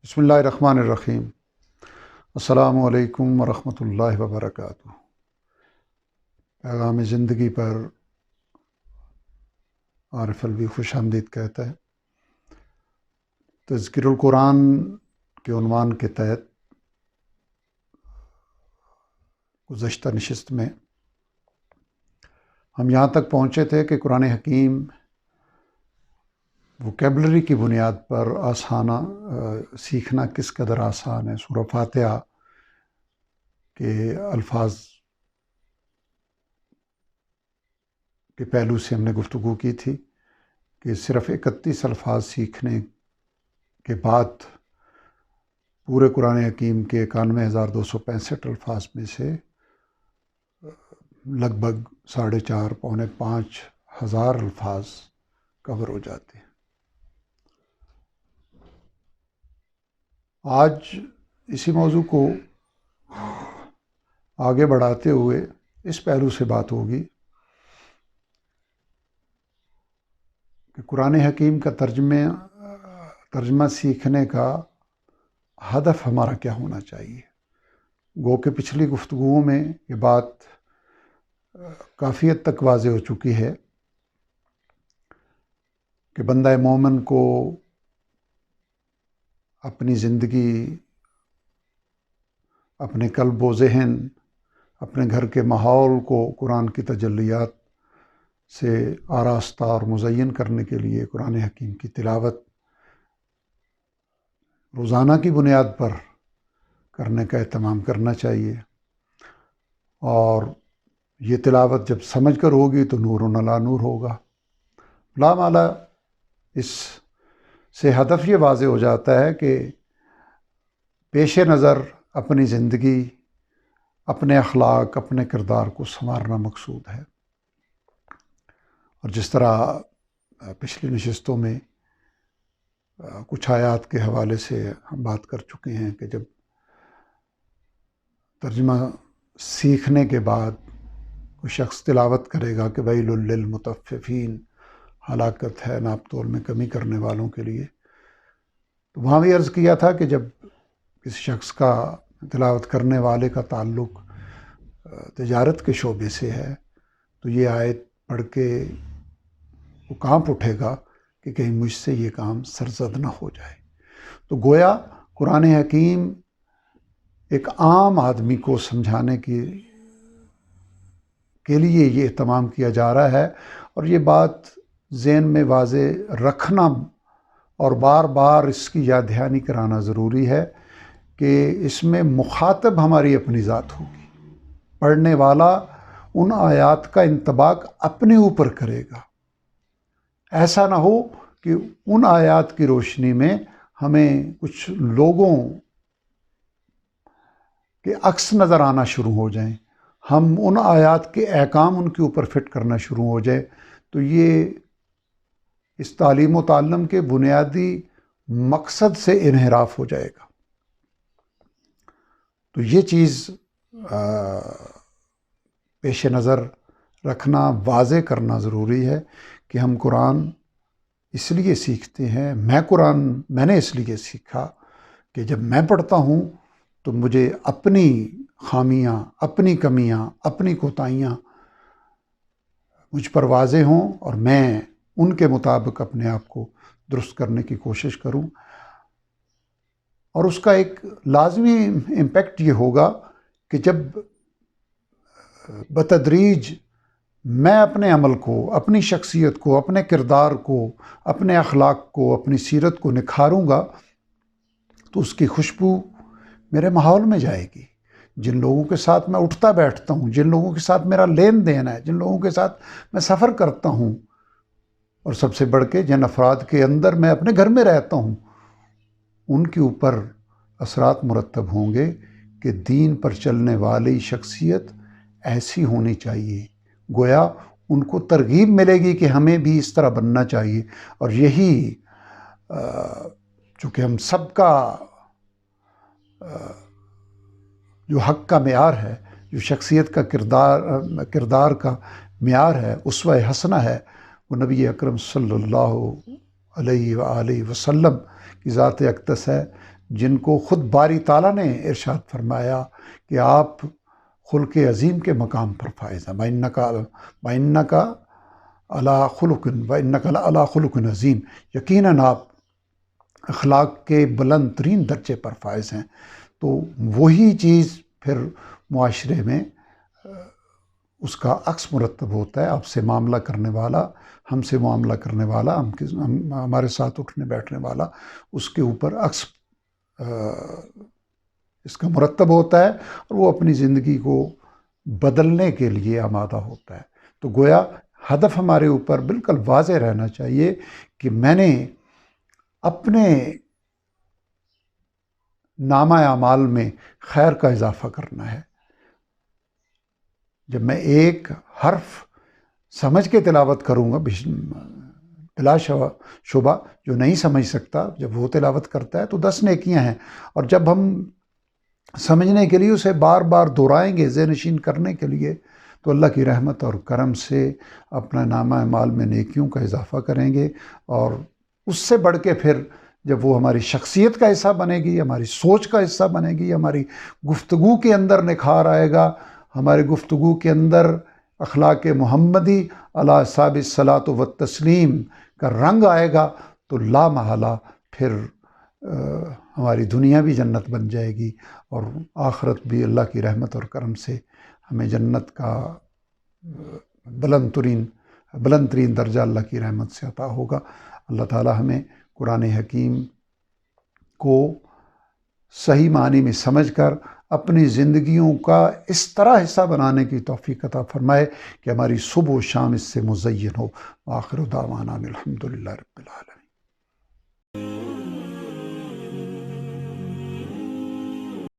بسم اللہ الرحمن الرحیم۔ السلام علیکم ورحمۃ اللہ وبرکاتہ۔ پیغام زندگی پر عارف الوی خوش آمدید کہتا ہے۔ تذکر القرآن کے عنوان کے تحت گزشتہ نشست میں ہم یہاں تک پہنچے تھے کہ قرآن حکیم ووکیبلری کی بنیاد پر سیکھنا کس قدر آسان ہے۔ سورہ فاتحہ کے الفاظ کے پہلو سے ہم نے گفتگو کی تھی کہ صرف 31 الفاظ سیکھنے کے بعد پورے قرآن حکیم کے 91,265 الفاظ میں سے لگ بھگ 4.5 پونے 5 ہزار الفاظ کور ہو جاتے ہیں۔ آج اسی موضوع کو آگے بڑھاتے ہوئے اس پہلو سے بات ہوگی کہ قرآن حکیم کا ترجمہ سیکھنے کا ہدف ہمارا کیا ہونا چاہیے۔ گو کہ پچھلی گفتگوؤں میں یہ بات کافی حد تک واضح ہو چکی ہے کہ بندہ مومن کو اپنی زندگی، اپنے قلب و ذہن، اپنے گھر کے ماحول کو قرآن کی تجلیات سے آراستہ اور مزین کرنے کے لیے قرآن حکیم کی تلاوت روزانہ کی بنیاد پر کرنے کا اہتمام کرنا چاہیے، اور یہ تلاوت جب سمجھ کر ہوگی تو نور علی نور ہوگا۔ لامالا اس سے ہدف یہ واضح ہو جاتا ہے کہ پیش نظر اپنی زندگی، اپنے اخلاق، اپنے کردار کو سنوارنا مقصود ہے۔ اور جس طرح پچھلی نشستوں میں کچھ آیات کے حوالے سے ہم بات کر چکے ہیں کہ جب ترجمہ سیکھنے کے بعد کوئی شخص تلاوت کرے گا کہ ویل للمطففین، ہلاکت ہے ناپ تول میں کمی کرنے والوں کے لیے، تو وہاں بھی عرض کیا تھا کہ جب کسی شخص کا، تلاوت کرنے والے کا تعلق تجارت کے شعبے سے ہے تو یہ آیت پڑھ کے وہ کانپ اٹھے گا کہ کہیں مجھ سے یہ کام سرزد نہ ہو جائے۔ تو گویا قرآن حکیم ایک عام آدمی کو سمجھانے کے لیے یہ اہتمام کیا جا رہا ہے، اور یہ بات ذہن میں واضح رکھنا اور بار بار اس کی یاد دہانی کرانا ضروری ہے کہ اس میں مخاطب ہماری اپنی ذات ہوگی۔ پڑھنے والا ان آیات کا انطباق اپنے اوپر کرے گا۔ ایسا نہ ہو کہ ان آیات کی روشنی میں ہمیں کچھ لوگوں کے عکس نظر آنا شروع ہو جائیں، ہم ان آیات کے احکام ان کے اوپر فٹ کرنا شروع ہو جائے، تو یہ اس تعلیم و تعلم کے بنیادی مقصد سے انحراف ہو جائے گا۔ تو یہ چیز پیش نظر رکھنا، واضح کرنا ضروری ہے کہ ہم قرآن اس لیے سیکھتے ہیں۔ میں نے اس لیے سیکھا کہ جب میں پڑھتا ہوں تو مجھے اپنی خامیاں، اپنی کمیاں، اپنی کوتاہیاں مجھ پر واضح ہوں، اور میں ان کے مطابق اپنے آپ کو درست کرنے کی کوشش کروں۔ اور اس کا ایک لازمی امپیکٹ یہ ہوگا کہ جب بتدریج میں اپنے عمل کو، اپنی شخصیت کو، اپنے کردار کو، اپنے اخلاق کو، اپنی سیرت کو نکھاروں گا تو اس کی خوشبو میرے ماحول میں جائے گی۔ جن لوگوں کے ساتھ میں اٹھتا بیٹھتا ہوں، جن لوگوں کے ساتھ میرا لین دین ہے، جن لوگوں کے ساتھ میں سفر کرتا ہوں، اور سب سے بڑھ کے جن افراد کے اندر میں اپنے گھر میں رہتا ہوں، ان کے اوپر اثرات مرتب ہوں گے کہ دین پر چلنے والی شخصیت ایسی ہونی چاہیے۔ گویا ان کو ترغیب ملے گی کہ ہمیں بھی اس طرح بننا چاہیے۔ اور یہی چونکہ ہم سب کا جو حق کا معیار ہے، جو شخصیت کا کردار کا معیار ہے، اسوہ حسنہ ہے، وہ نبی اکرم صلی اللہ علیہ وآلہ وسلم کی ذات اقدس ہے، جن کو خود باری تعالیٰ نے ارشاد فرمایا کہ آپ خلق عظیم کے مقام پر فائز ہیں، وَإِنَّكَ عَلَىٰ خُلُقٍ عظیم، یقیناً آپ اخلاق کے بلند ترین درجے پر فائز ہیں۔ تو وہی چیز پھر معاشرے میں اس کا عکس مرتب ہوتا ہے۔ آپ سے معاملہ کرنے والا، ہم سے معاملہ کرنے والا، ہمارے ساتھ اٹھنے بیٹھنے والا، اس کے اوپر عکس اس کا مرتب ہوتا ہے، اور وہ اپنی زندگی کو بدلنے کے لیے آمادہ ہوتا ہے۔ تو گویا ہدف ہمارے اوپر بالکل واضح رہنا چاہیے کہ میں نے اپنے نامہ اعمال میں خیر کا اضافہ کرنا ہے۔ جب میں ایک حرف سمجھ کے تلاوت کروں گا، بلا شبہ جو نہیں سمجھ سکتا جب وہ تلاوت کرتا ہے تو 10 نیکیاں ہیں، اور جب ہم سمجھنے کے لیے اسے بار بار دہرائیں گے، ذہن نشین کرنے کے لیے، تو اللہ کی رحمت اور کرم سے اپنا نامہ اعمال میں نیکیوں کا اضافہ کریں گے، اور اس سے بڑھ کے پھر جب وہ ہماری شخصیت کا حصہ بنے گی، ہماری سوچ کا حصہ بنے گی، ہماری گفتگو کے اندر نکھار آئے گا، ہماری گفتگو کے اندر اخلاق محمدی علیہ صاحب الصلاۃ والتسلیم کا رنگ آئے گا، تو لا محالہ پھر ہماری دنیا بھی جنت بن جائے گی، اور آخرت بھی اللہ کی رحمت اور کرم سے ہمیں جنت کا بلند ترین درجہ اللہ کی رحمت سے عطا ہوگا۔ اللہ تعالی ہمیں قرآن حکیم کو صحیح معنی میں سمجھ کر اپنی زندگیوں کا اس طرح حصہ بنانے کی توفیق عطا فرمائے کہ ہماری صبح و شام اس سے مزین ہو۔ آخر دعوانا الحمدللہ رب العالمین۔